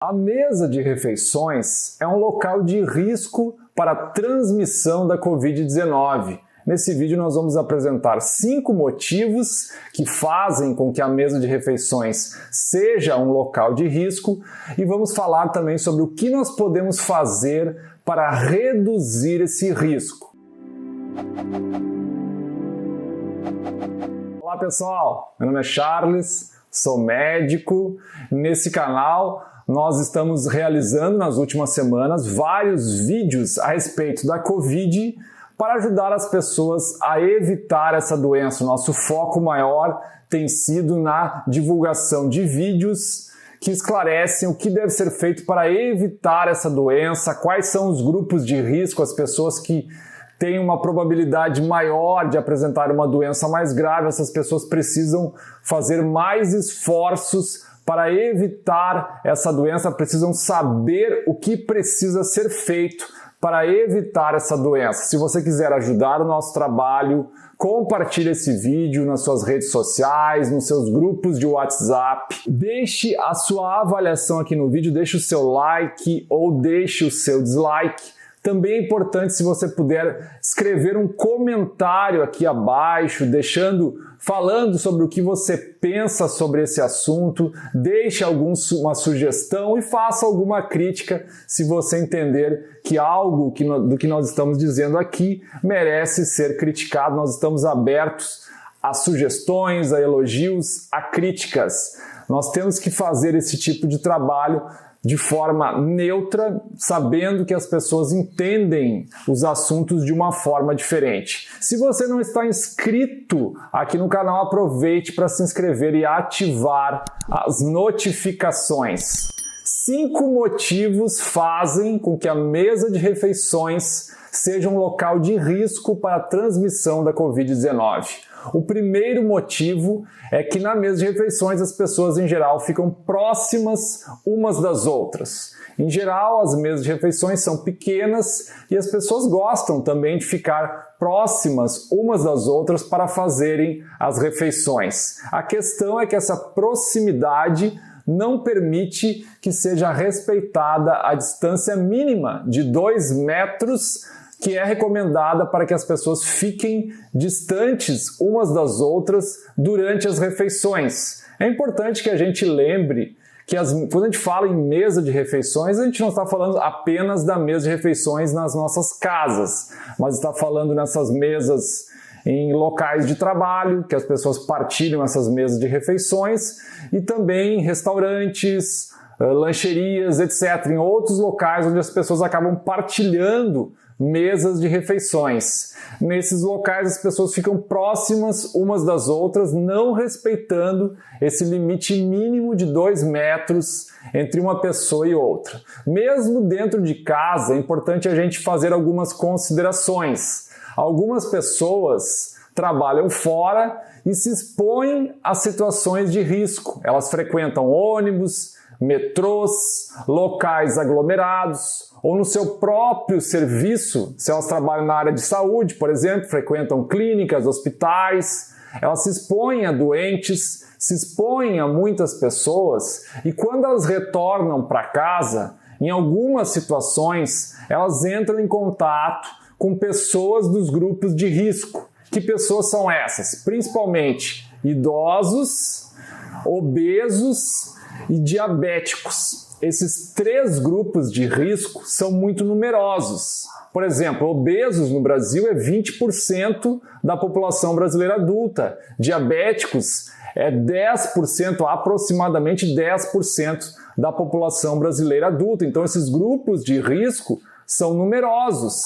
A mesa de refeições é um local de risco para a transmissão da Covid-19. Nesse vídeo nós vamos apresentar 5 motivos que fazem com que a mesa de refeições seja um local de risco e vamos falar também sobre o que nós podemos fazer para reduzir esse risco. Olá pessoal, meu nome é Charles, sou médico. Nesse canal nós estamos realizando nas últimas semanas vários vídeos a respeito da Covid para ajudar as pessoas a evitar essa doença. O nosso foco maior tem sido na divulgação de vídeos que esclarecem o que deve ser feito para evitar essa doença, quais são os grupos de risco, as pessoas que têm uma probabilidade maior de apresentar uma doença mais grave. Essas pessoas precisam fazer mais esforços para evitar essa doença, precisam saber o que precisa ser feito para evitar essa doença. Se você quiser ajudar o nosso trabalho, compartilhe esse vídeo nas suas redes sociais, nos seus grupos de WhatsApp. Deixe a sua avaliação aqui no vídeo, deixe o seu like ou deixe o seu dislike. Também é importante, se você puder, escrever um comentário aqui abaixo, falando sobre o que você pensa sobre esse assunto, deixe uma sugestão e faça alguma crítica se você entender que algo do que nós estamos dizendo aqui merece ser criticado. Nós estamos abertos a sugestões, a elogios, a críticas. Nós temos que fazer esse tipo de trabalho de forma neutra, sabendo que as pessoas entendem os assuntos de uma forma diferente. Se você não está inscrito aqui no canal, aproveite para se inscrever e ativar as notificações. 5 motivos fazem com que a mesa de refeições seja um local de risco para a transmissão da Covid-19. O primeiro motivo é que na mesa de refeições as pessoas em geral ficam próximas umas das outras. Em geral, as mesas de refeições são pequenas e as pessoas gostam também de ficar próximas umas das outras para fazerem as refeições. A questão é que essa proximidade não permite que seja respeitada a distância mínima de 2 metros que é recomendada para que as pessoas fiquem distantes umas das outras durante as refeições. É importante que a gente lembre que quando a gente fala em mesa de refeições, a gente não está falando apenas da mesa de refeições nas nossas casas, mas está falando nessas mesas em locais de trabalho, que as pessoas partilham essas mesas de refeições, e também em restaurantes, lancherias, etc., em outros locais onde as pessoas acabam partilhando mesas de refeições. Nesses locais as pessoas ficam próximas umas das outras, não respeitando esse limite mínimo de 2 metros entre uma pessoa e outra. Mesmo dentro de casa, é importante a gente fazer algumas considerações. Algumas pessoas trabalham fora e se expõem a situações de risco. Elas frequentam ônibus, metrôs, locais aglomerados, ou no seu próprio serviço, se elas trabalham na área de saúde, por exemplo, frequentam clínicas, hospitais, elas se expõem a doentes, se expõem a muitas pessoas e quando elas retornam para casa, em algumas situações, elas entram em contato com pessoas dos grupos de risco. Que pessoas são essas? Principalmente idosos, obesos e diabéticos. Esses 3 grupos de risco são muito numerosos. Por exemplo, obesos no Brasil é 20% da população brasileira adulta. Diabéticos é 10%, aproximadamente 10% da população brasileira adulta. Então esses grupos de risco são numerosos.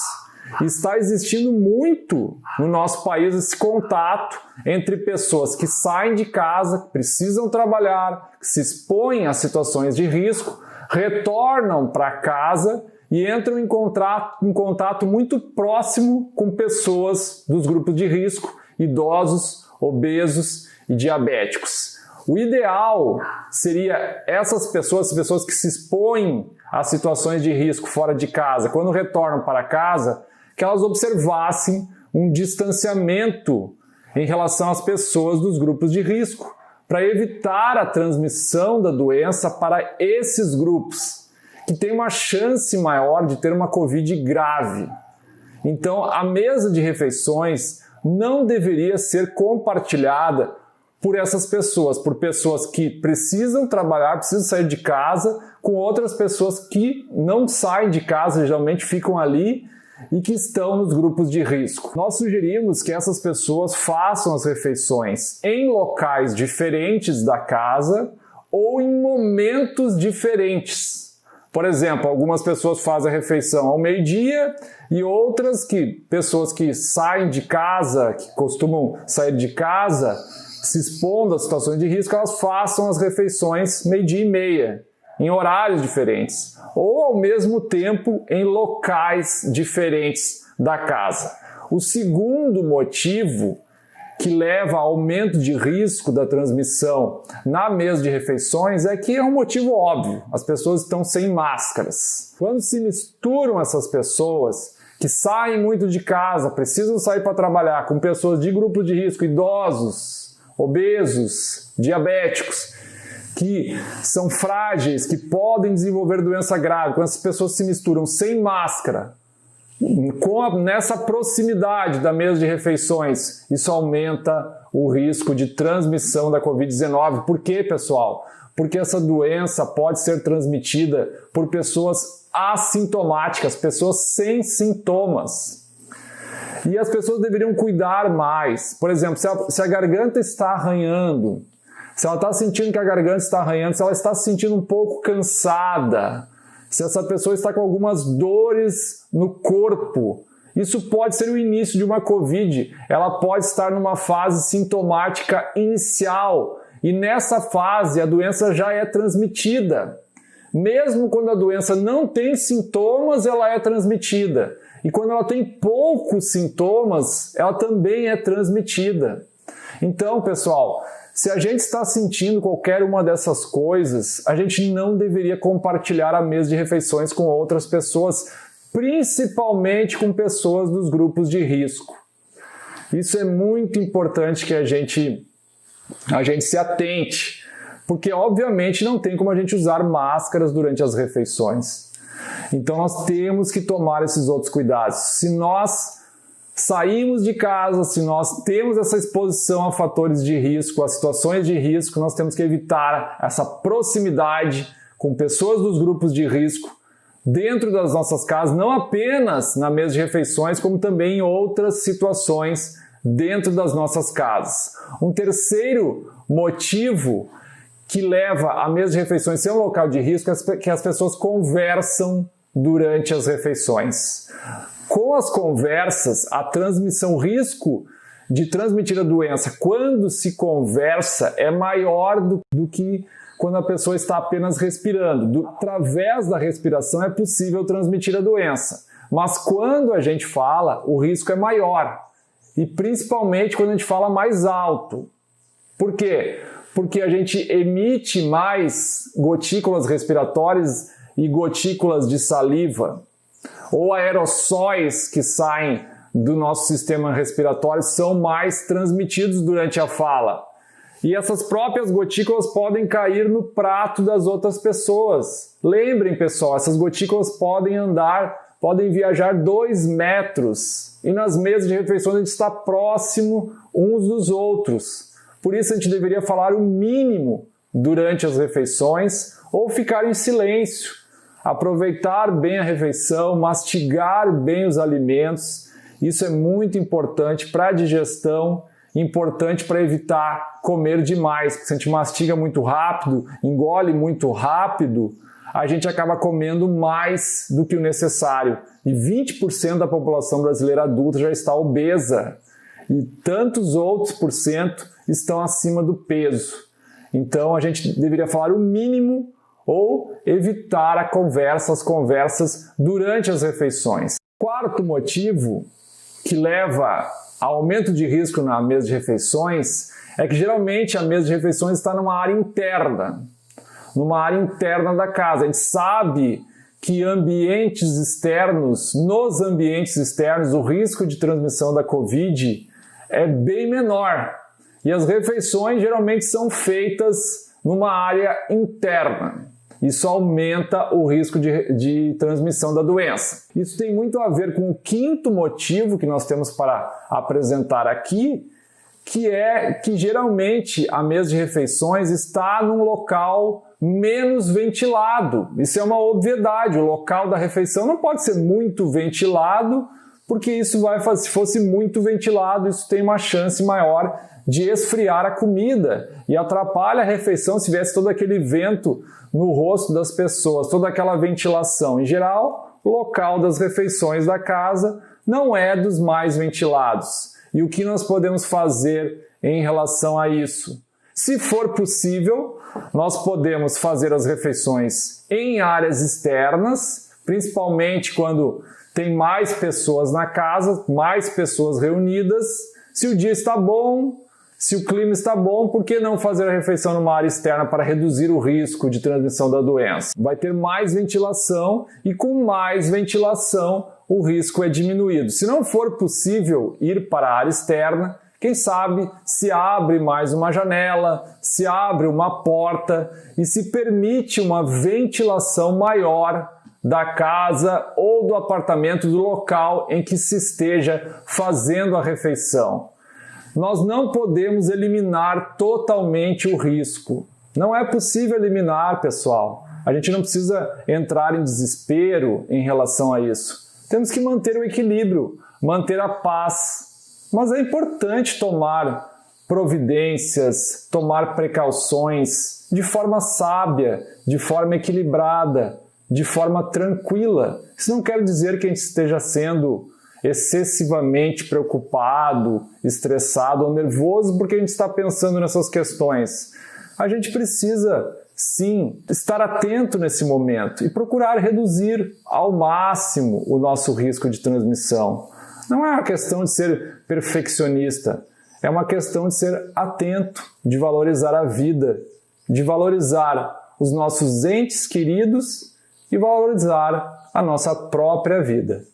Está existindo muito no nosso país esse contato entre pessoas que saem de casa, que precisam trabalhar, que se expõem a situações de risco, retornam para casa e entram em contato muito próximo com pessoas dos grupos de risco, idosos, obesos e diabéticos. O ideal seria essas pessoas que se expõem a situações de risco fora de casa, quando retornam para casa, que elas observassem um distanciamento em relação às pessoas dos grupos de risco, para evitar a transmissão da doença para esses grupos, que têm uma chance maior de ter uma Covid grave. Então, a mesa de refeições não deveria ser compartilhada por essas pessoas, por pessoas que precisam trabalhar, precisam sair de casa, com outras pessoas que não saem de casa, geralmente ficam ali e que estão nos grupos de risco. Nós sugerimos que essas pessoas façam as refeições em locais diferentes da casa ou em momentos diferentes. Por exemplo, algumas pessoas fazem a refeição ao meio-dia e outras pessoas que saem de casa, que costumam sair de casa, se expondo a situações de risco, elas façam as refeições meio-dia e meia, em horários diferentes, ou ao mesmo tempo em locais diferentes da casa. O segundo motivo que leva ao aumento de risco da transmissão na mesa de refeições é que é um motivo óbvio, as pessoas estão sem máscaras. Quando se misturam essas pessoas que saem muito de casa, precisam sair para trabalhar, com pessoas de grupo de risco, idosos, obesos, diabéticos, que são frágeis, que podem desenvolver doença grave, quando essas pessoas se misturam sem máscara, nessa proximidade da mesa de refeições, isso aumenta o risco de transmissão da Covid-19. Por quê, pessoal? Porque essa doença pode ser transmitida por pessoas assintomáticas, pessoas sem sintomas. E as pessoas deveriam cuidar mais. Por exemplo, se a garganta está arranhando, se ela está sentindo que a garganta está arranhando, se ela está se sentindo um pouco cansada, se essa pessoa está com algumas dores no corpo, isso pode ser o início de uma Covid. Ela pode estar numa fase sintomática inicial e nessa fase a doença já é transmitida. Mesmo quando a doença não tem sintomas, ela é transmitida. E quando ela tem poucos sintomas, ela também é transmitida. Então, pessoal, se a gente está sentindo qualquer uma dessas coisas, a gente não deveria compartilhar a mesa de refeições com outras pessoas, principalmente com pessoas dos grupos de risco. Isso é muito importante que a gente se atente, porque obviamente não tem como a gente usar máscaras durante as refeições. Então nós temos que tomar esses outros cuidados. Se nós saímos de casa, se nós temos essa exposição a fatores de risco, a situações de risco, nós temos que evitar essa proximidade com pessoas dos grupos de risco dentro das nossas casas, não apenas na mesa de refeições, como também em outras situações dentro das nossas casas. Um terceiro motivo que leva a mesa de refeições ser um local de risco é que as pessoas conversam durante as refeições. Com as conversas, a transmissão, o risco de transmitir a doença quando se conversa é maior do que quando a pessoa está apenas respirando. Através da respiração é possível transmitir a doença, mas quando a gente fala, o risco é maior. E principalmente quando a gente fala mais alto. Por quê? Porque a gente emite mais gotículas respiratórias e gotículas de saliva, ou aerossóis que saem do nosso sistema respiratório são mais transmitidos durante a fala. E essas próprias gotículas podem cair no prato das outras pessoas. Lembrem, pessoal, essas gotículas podem viajar 2 metros. E nas mesas de refeições a gente está próximo uns dos outros. Por isso a gente deveria falar o mínimo durante as refeições ou ficar em silêncio. Aproveitar bem a refeição, mastigar bem os alimentos. Isso é muito importante para a digestão, importante para evitar comer demais. Porque se a gente mastiga muito rápido, engole muito rápido, a gente acaba comendo mais do que o necessário. E 20% da população brasileira adulta já está obesa. E tantos outros % estão acima do peso. Então a gente deveria falar o mínimo ou evitar as conversas durante as refeições. Quarto motivo que leva ao aumento de risco na mesa de refeições é que geralmente a mesa de refeições está numa área interna da casa. A gente sabe que nos ambientes externos, o risco de transmissão da Covid é bem menor. E as refeições geralmente são feitas numa área interna. Isso aumenta o risco de transmissão da doença. Isso tem muito a ver com o quinto motivo que nós temos para apresentar aqui, que é que geralmente a mesa de refeições está num local menos ventilado. Isso é uma obviedade, o local da refeição não pode ser muito ventilado, porque isso vai fazer, se fosse muito ventilado, isso tem uma chance maior de esfriar a comida e atrapalha a refeição se tivesse todo aquele vento no rosto das pessoas, toda aquela ventilação. Em geral, o local das refeições da casa não é dos mais ventilados. E o que nós podemos fazer em relação a isso? Se for possível, nós podemos fazer as refeições em áreas externas, principalmente quando tem mais pessoas na casa, mais pessoas reunidas. Se o dia está bom, se o clima está bom, por que não fazer a refeição numa área externa para reduzir o risco de transmissão da doença? Vai ter mais ventilação e com mais ventilação o risco é diminuído. Se não for possível ir para a área externa, quem sabe se abre mais uma janela, se abre uma porta e se permite uma ventilação maior da casa ou do apartamento, do local em que se esteja fazendo a refeição. Nós não podemos eliminar totalmente o risco. Não é possível eliminar, pessoal. A gente não precisa entrar em desespero em relação a isso. Temos que manter o equilíbrio, manter a paz. Mas é importante tomar providências, tomar precauções de forma sábia, de forma equilibrada, de forma tranquila. Isso não quer dizer que a gente esteja sendo excessivamente preocupado, estressado ou nervoso porque a gente está pensando nessas questões. A gente precisa, sim, estar atento nesse momento e procurar reduzir ao máximo o nosso risco de transmissão. Não é uma questão de ser perfeccionista, é uma questão de ser atento, de valorizar a vida, de valorizar os nossos entes queridos e valorizar a nossa própria vida.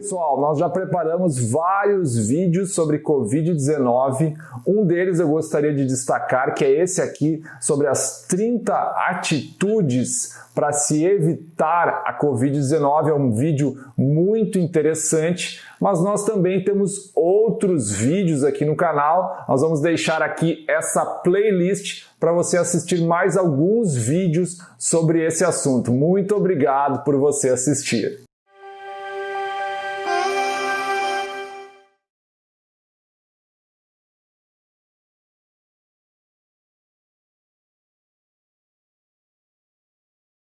Pessoal, nós já preparamos vários vídeos sobre Covid-19. Um deles eu gostaria de destacar, que é esse aqui, sobre as 30 atitudes para se evitar a Covid-19. É um vídeo muito interessante, mas nós também temos outros vídeos aqui no canal. Nós vamos deixar aqui essa playlist para você assistir mais alguns vídeos sobre esse assunto. Muito obrigado por você assistir.